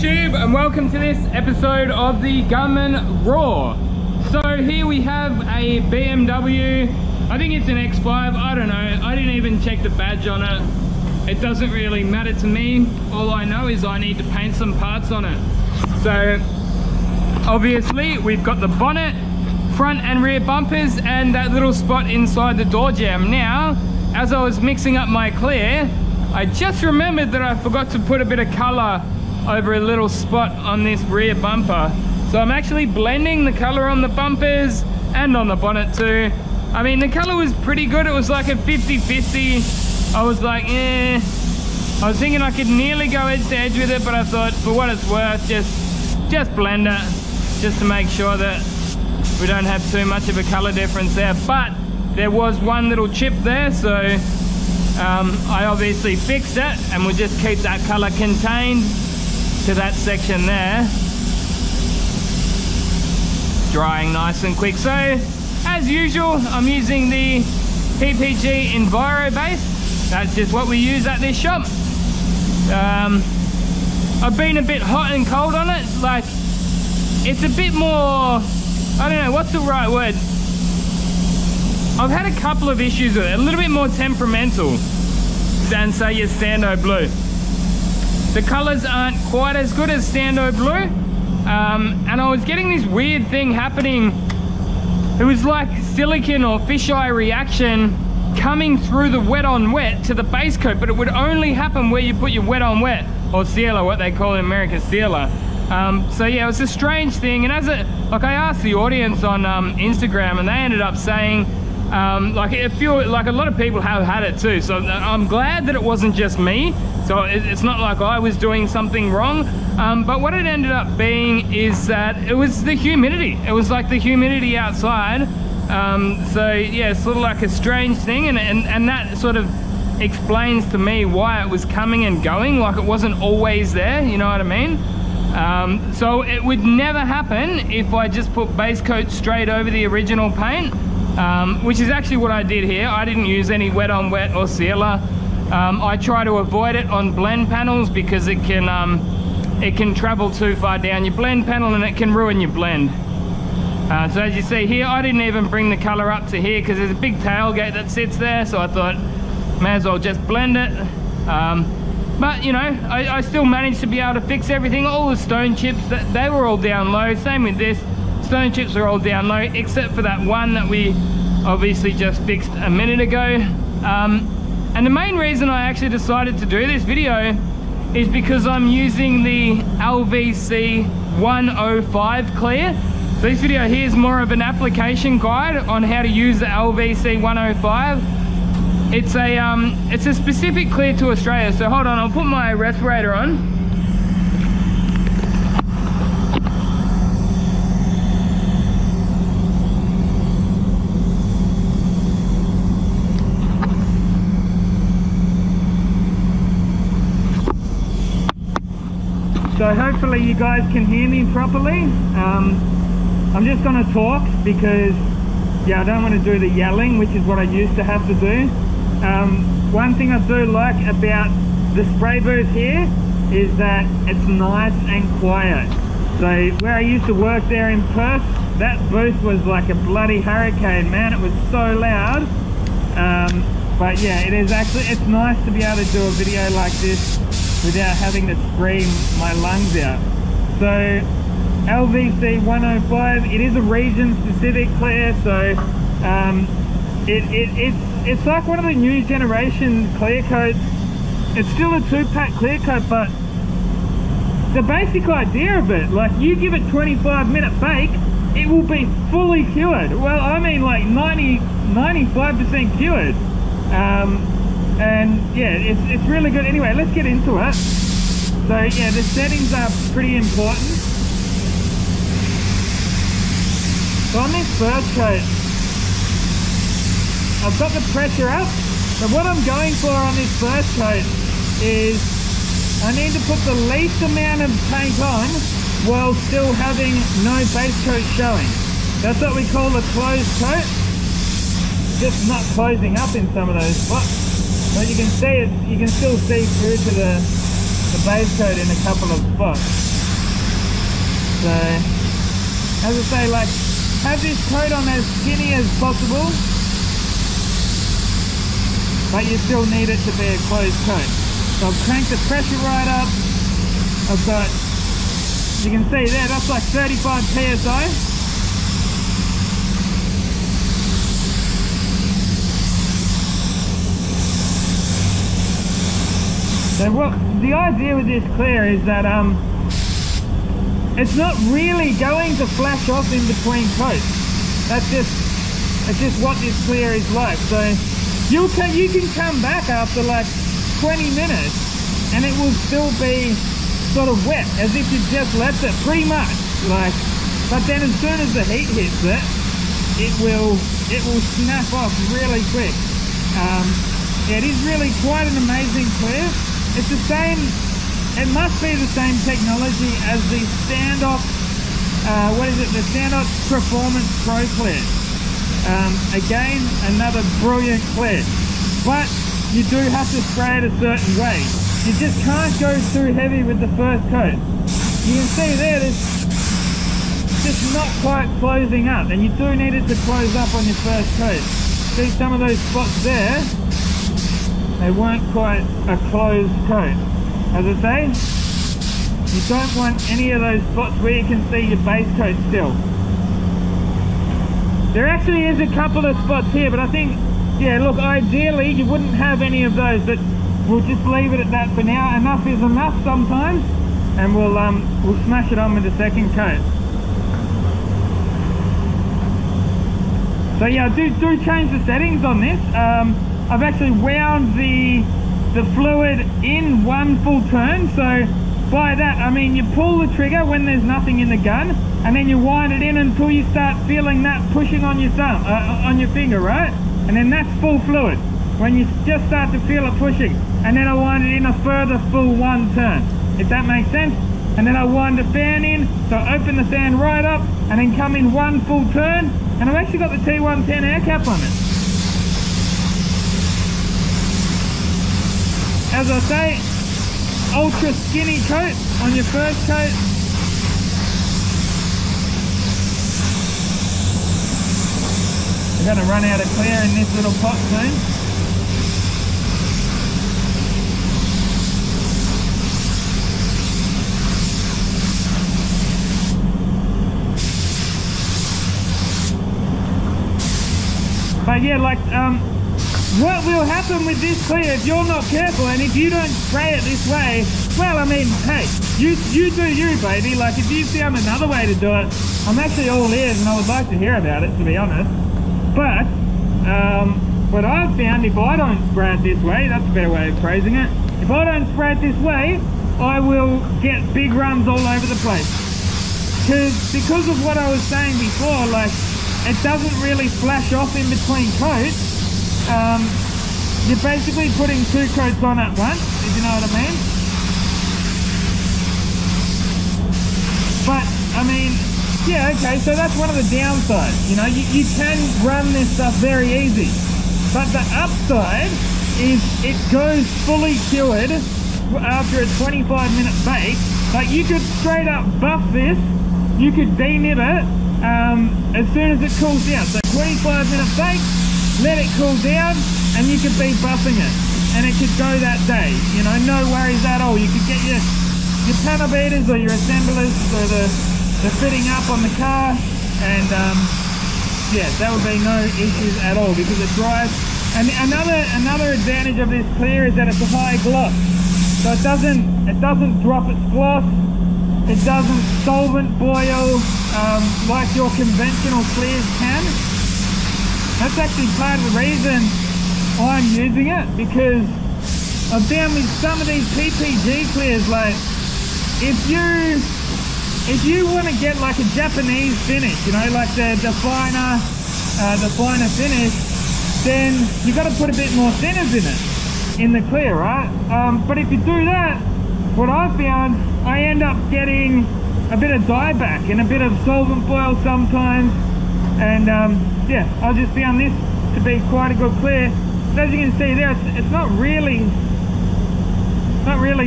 YouTube, and welcome to this episode of the Gunman Raw. So here we have a BMW, I think it's an X5, I don't know, I didn't even check the badge on it. It doesn't really matter to me. All I know is I need to paint some parts on it. So obviously we've got the bonnet, front and rear bumpers, and that little spot inside the door jamb. Now, as I was mixing up my clear, I just remembered that I forgot to put a bit of color over a little spot on this rear bumper. So I'm actually blending the color on the bumpers and on the bonnet too. I mean, the color was pretty good. It was like a 50-50. I was like, I was thinking I could nearly go edge to edge with it, but I thought for what it's worth, just blend it, just to make sure that we don't have too much of a color difference there. But there was one little chip there, so I obviously fixed it, and we'll just keep that color contained to that section there. Drying nice and quick. So as usual, I'm using the PPG Enviro base. That's just what we use at this shop. I've been a bit hot and cold on it. Like, it's a bit more, I don't know, what's the right word? I've had a couple of issues with it. A little bit more temperamental than, say, your Stando Blue. The colors aren't quite as good as Stando Blue. And I was getting this weird thing happening. It was like silicon or fisheye reaction coming through the wet on wet to the base coat, but it would only happen where you put your wet on wet, or sealer, what they call in America, sealer. So yeah, it was a strange thing. And as like, I asked the audience on Instagram, and they ended up saying like a lot of people have had it too. So I'm glad that it wasn't just me. So it's not like I was doing something wrong. But what it ended up being is that it was the humidity. It was like the humidity outside. So yeah, it's sort of like a strange thing, and that sort of explains to me why it was coming and going, like it wasn't always there, you know what I mean? So it would never happen if I just put base coat straight over the original paint, which is actually what I did here. I didn't use any wet on wet or sealer. I try to avoid it on blend panels because it can travel too far down your blend panel and it can ruin your blend. So as you see here, I didn't even bring the color up to here because there's a big tailgate that sits there, so I thought may as well just blend it. But you know, I still managed to be able to fix everything. All the stone chips, they were all down low. Same with this, stone chips are all down low, except for that one that we obviously just fixed a minute ago. And the main reason I actually decided to do this video is because I'm using the LVC-105 clear. So this video here is more of an application guide on how to use the LVC-105. It's a specific clear to Australia. So hold on, I'll put my respirator on. So hopefully you guys can hear me properly. I'm just going to talk because, yeah, I don't want to do the yelling, which is what I used to have to do. One thing I do like about the spray booth here is that it's nice and quiet. So where I used to work there in Perth, that booth was like a bloody hurricane, man. It was so loud. But yeah, it's nice to be able to do a video like this without having to scream my lungs out. So LVC-105, it is a region specific clear, so it's like one of the new generation clear coats. It's still a 2-pack clear coat, but the basic idea of it, like you give it 25-minute bake, it will be fully cured. Well, I mean like 95% cured. And yeah, it's really good. Anyway, let's get into it. So yeah, the settings are pretty important. So on this first coat, I've got the pressure up. So what I'm going for on this first coat is I need to put the least amount of paint on while still having no base coat showing. That's what we call a closed coat. Just not closing up in some of those spots. But you can see it, you can still see through to the base coat in a couple of spots. So, as I say, like, have this coat on as skinny as possible, but you still need it to be a closed coat. So I've cranked the pressure right up. I've got, you can see there, that's like 35 psi. So what the idea with this clear is that it's not really going to flash off in between coats. That's just what this clear is like. So you can come back after like 20 minutes and it will still be sort of wet, as if you just left it, pretty much. Like, but then as soon as the heat hits it, it will snap off really quick. Yeah, it is really quite an amazing clear. It's the same, it must be the same technology as the Standox, the Standox Performance Pro Clear. Again, another brilliant clear, but you do have to spray it a certain way. You just can't go too heavy with the first coat. You can see there, it's just not quite closing up, and you do need it to close up on your first coat. See some of those spots there? They weren't quite a closed coat. As I say, you don't want any of those spots where you can see your base coat still. There actually is a couple of spots here, but I think, yeah, look, ideally you wouldn't have any of those, but we'll just leave it at that for now. Enough is enough sometimes, and we'll smash it on with the second coat. So yeah, do change the settings on this. I've actually wound the fluid in one full turn. So by that I mean you pull the trigger when there's nothing in the gun, and then you wind it in until you start feeling that pushing on your thumb, on your finger, right? And then that's full fluid when you just start to feel it pushing, and then I wind it in a further full one turn, if that makes sense. And then I wind the fan in, so I open the fan right up and then come in one full turn, and I've actually got the T110 air cap on it. As I say, ultra skinny coat on your first coat. We're going to run out of clear in this little pot soon. But yeah, like, what will happen with this clear if you're not careful and if you don't spray it this way, well, I mean, hey, you do you, baby. Like, if you found another way to do it, I'm actually all ears and I would like to hear about it, to be honest. But what I've found, if I don't spray it this way, that's a better way of phrasing it, if I don't spray it this way, I will get big runs all over the place. Because of what I was saying before, like, it doesn't really flash off in between coats. You're basically putting two coats on at once, if you know what I mean. But, I mean, yeah, okay, so that's one of the downsides. You know, you can run this stuff very easy. But the upside is it goes fully cured after a 25-minute bake. Like, you could straight up buff this, you could denib it as soon as it cools down. So 25-minute bake, let it cool down, and you could be buffing it, and it could go that day. You know, no worries at all. You could get your panel beaters or your assemblers for the fitting up on the car, and yeah, that would be no issues at all because it dries. And another advantage of this clear is that it's a high gloss, so it doesn't drop its gloss. It doesn't solvent boil like your conventional clears can. That's actually part of the reason I'm using it, because I've found with some of these PPG clears, like, if you want to get like a Japanese finish, you know, like the finer finish, then you got to put a bit more thinners in it, in the clear, right? But if you do that, what I found, I end up getting a bit of dieback and a bit of solvent boil sometimes, and yeah, I just found this to be quite a good clear. But as you can see there, it's not really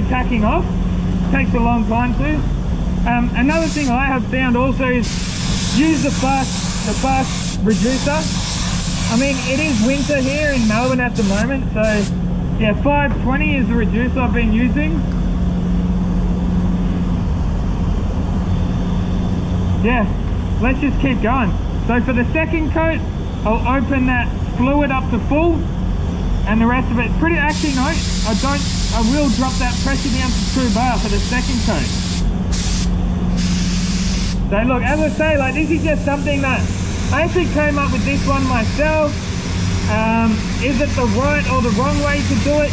tacking off. It takes a long time to. Another thing I have found also is use the fast reducer. I mean, it is winter here in Melbourne at the moment, so yeah, 520 is the reducer I've been using. Yeah, let's just keep going. So for the second coat, I'll open that fluid up to full, and the rest of it, actually no, I will drop that pressure down to 2 bar for the second coat. So look, as I say, like, this is just something that I actually came up with this one myself. Is it the right or the wrong way to do it?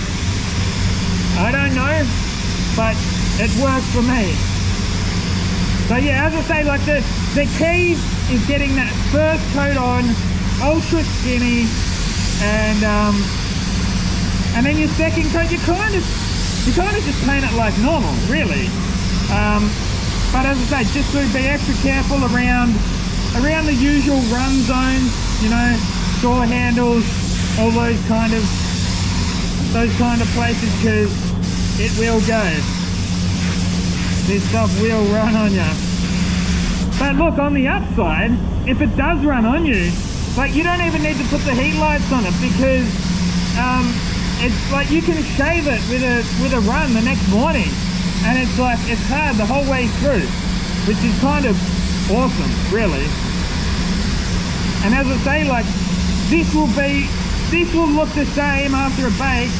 I don't know, but it works for me. So yeah, as I say, like, the key is getting that first coat on, ultra skinny, and then your second coat, you kind of just paint it like normal, really. But as I say, just to be extra careful around the usual run zones, you know, door handles, all those kind of places, because it will go. This stuff will run on you. But look, on the upside, if it does run on you, like, you don't even need to put the heat lights on it, because it's like you can shave it with a run the next morning, and it's like, it's hard the whole way through, which is kind of awesome, really. And as I say, like, this will look the same after a bake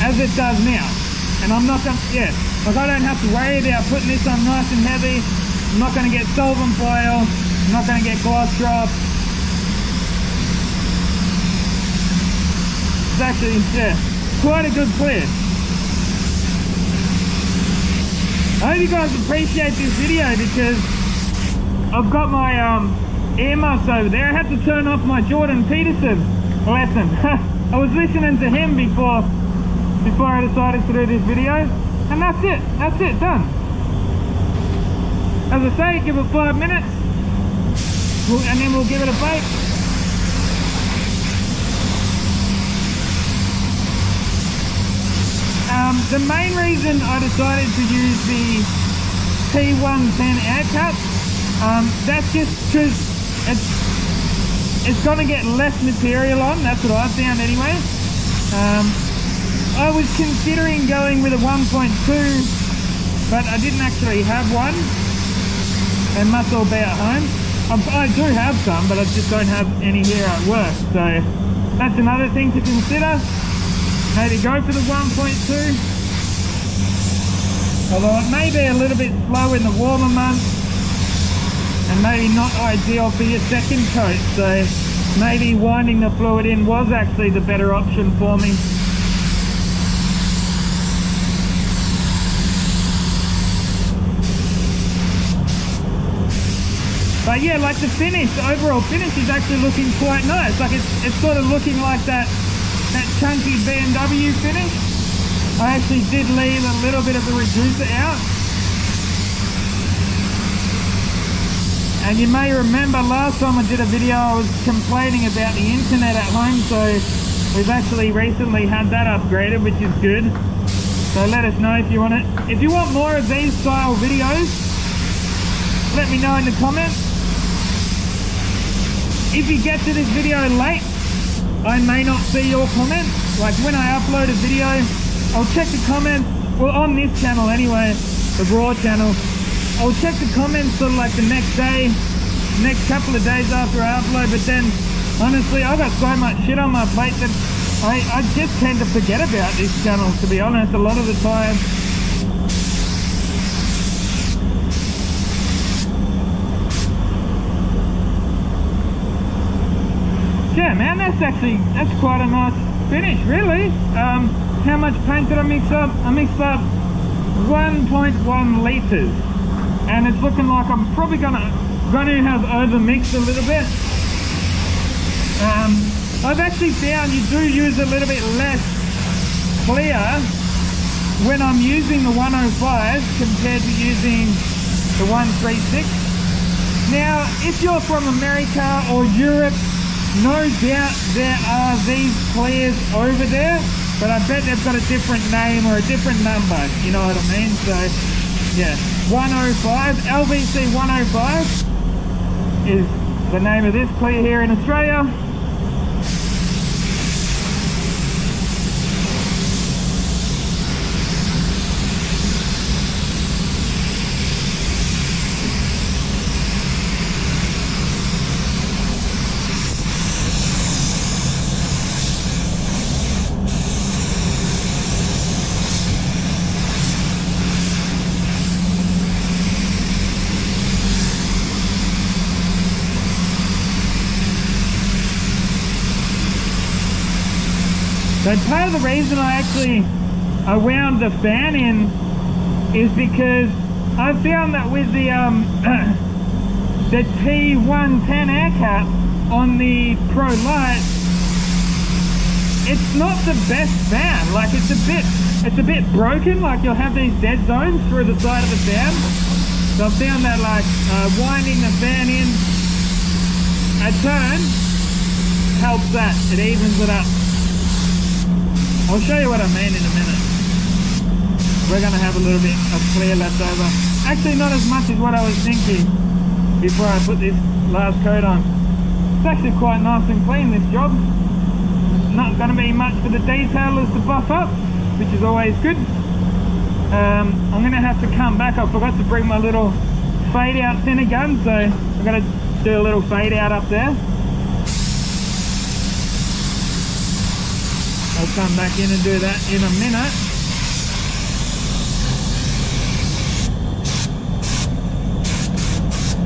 as it does now. And I'm not gonna, yeah, like, I don't have to worry about putting this on nice and heavy. I'm not gonna get solvent foil. I'm not gonna get gloss drop. It's actually, yeah, quite a good clear. I hope you guys appreciate this video, because I've got my earmuffs over there. I had to turn off my Jordan Peterson lesson. I was listening to him before I decided to do this video, and that's it, done. As I say, give it 5 minutes, and then we'll give it a bake. The main reason I decided to use the T110 air cut, that's just because it's going to get less material on. That's what I found anyway. I was considering going with a 1.2, but I didn't actually have one. They must all be at home. I do have some, but I just don't have any here at work. So that's another thing to consider. Maybe go for the 1.2. Although it may be a little bit slow in the warmer months, and maybe not ideal for your second coat. So maybe winding the fluid in was actually the better option for me. But yeah, like, the finish, the overall finish is actually looking quite nice. Like, it's sort of looking like that chunky BMW finish. I actually did leave a little bit of the reducer out. And you may remember last time I did a video, I was complaining about the internet at home, so we've actually recently had that upgraded, which is good. So let us know if you want it. If you want more of these style videos, let me know in the comments. If you get to this video late, I may not see your comments. Like, when I upload a video, I'll check the comments, well, on this channel anyway, the Raw channel. I'll check the comments sort of like the next day, next couple of days after I upload, but then honestly, I've got so much shit on my plate that I just tend to forget about this channel, to be honest, a lot of the time. Yeah, man, that's quite a nice finish, really. How much paint did I mix up? I mixed up 1.1 litres, and it's looking like I'm probably gonna have over mixed a little bit. I've actually found you do use a little bit less clear when I'm using the 105 compared to using the 136. Now, if you're from America or Europe, no doubt there are these clears over there, but I bet they've got a different name or a different number, you know what I mean? So Yeah, 105, LVC-105 is the name of this clear here in Australia. So part of the reason I wound the fan in is because I found that with the the T110 air cap on the Pro Lite, it's not the best fan. Like it's a bit broken. Like you'll have these dead zones through the side of the fan. So I found that like winding the fan in a turn helps that. It evens it up. I'll show you what I mean in a minute. We're going to have a little bit of clear left over. Actually not as much as what I was thinking before I put this last coat on. It's actually quite nice and clean, this job. Not going to be much for the detailers to buff up, which is always good. I'm going to have to come back. I forgot to bring my little fade out thinner gun, so I've got to do a little fade out up there. I'll come back in and do that in a minute.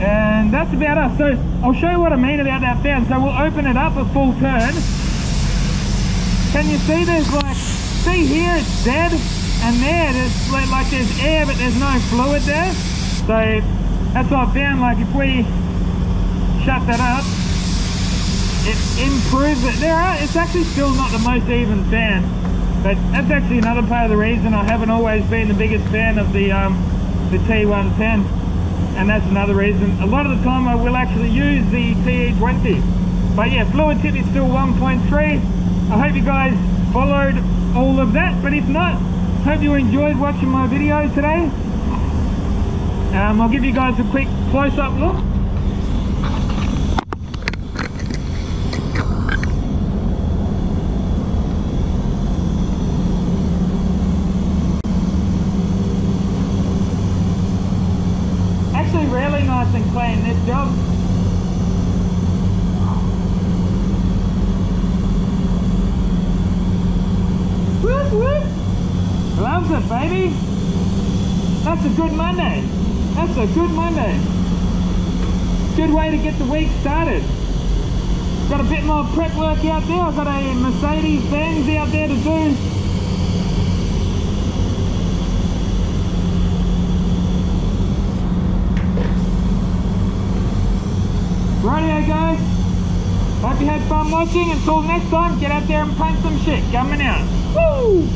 And that's about us. So I'll show you what I mean about that fan. So we'll open it up a full turn. Can you see there's like, see here it's dead, and there there's like there's air but there's no fluid there. So that's what I found, like if we shut that up, it improves it. It's actually still not the most even fan, but that's actually another part of the reason I haven't always been the biggest fan of the T110, and that's another reason. A lot of the time I will actually use the TE20, but yeah, fluid tip is still 1.3. I hope you guys followed all of that, but if not, hope you enjoyed watching my video today. I'll give you guys a quick close-up look. Really nice and clean, this job. Whoop whoop! Loves it, baby. That's a good Monday. That's a good Monday. Good way to get the week started. Got a bit more prep work out there. I've got a Mercedes Benz out there to do. Rightio guys, hope you had fun watching. Until next time, get out there and paint some shit. Gunman out. Woo!